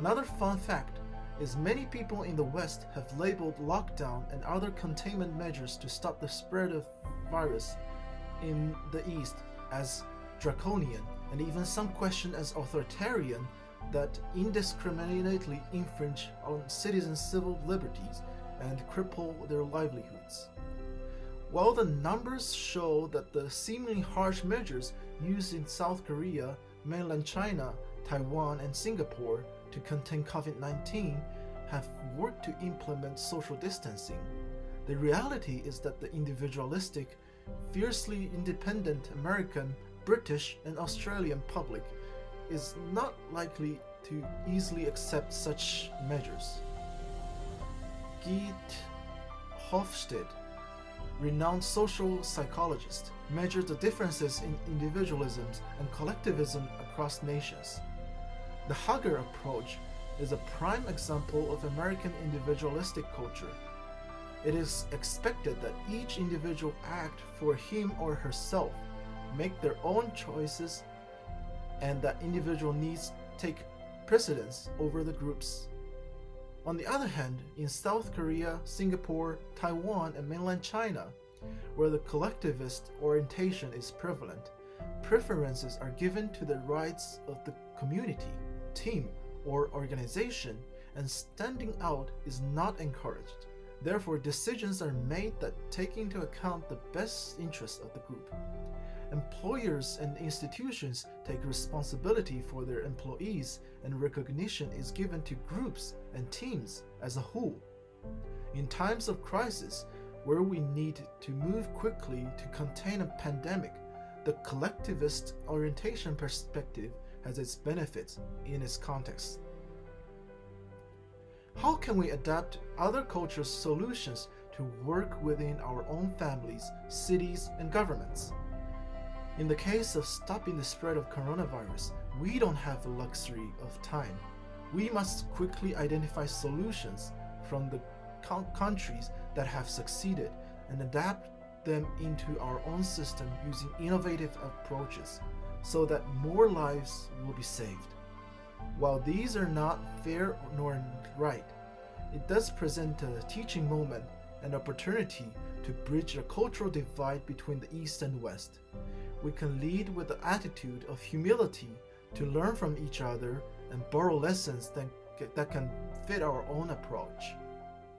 Another fun fact is many people in the West have labeled lockdown and other containment measures to stop the spread of virus in the East as draconian, and even some question as authoritarian that indiscriminately infringe on citizens' civil liberties and cripple their livelihoods. While the numbers show that the seemingly harsh measures used in South Korea, mainland China, Taiwan, and Singapore to contain COVID-19 have worked to implement social distancing, the reality is that the individualistic, fiercely independent American, British, and Australian public is not likely to easily accept such measures. Geert Hofstede, renowned social psychologist, measured the differences in individualism and collectivism across nations. The hugger approach is a prime example of American individualistic culture. It is expected that each individual act for him or herself, make their own choices, and that individual needs take precedence over the groups. On the other hand, in South Korea, Singapore, Taiwan, and mainland China, where the collectivist orientation is prevalent, preferences are given to the rights of the community, team, or organization, and standing out is not encouraged. Therefore, decisions are made that take into account the best interests of the group. Employers and institutions take responsibility for their employees, and recognition is given to groups and teams as a whole. In times of crisis, where we need to move quickly to contain a pandemic, the collectivist orientation perspective has its benefits in its context. How can we adapt other cultures' solutions to work within our own families, cities, and governments? In the case of stopping the spread of coronavirus, we don't have the luxury of time. We must quickly identify solutions from the countries that have succeeded and adapt them into our own system using innovative approaches so that more lives will be saved. While these are not fair nor right, it does present a teaching moment and opportunity to bridge a cultural divide between the East and West. We can lead with the attitude of humility to learn from each other and borrow lessons that can fit our own approach.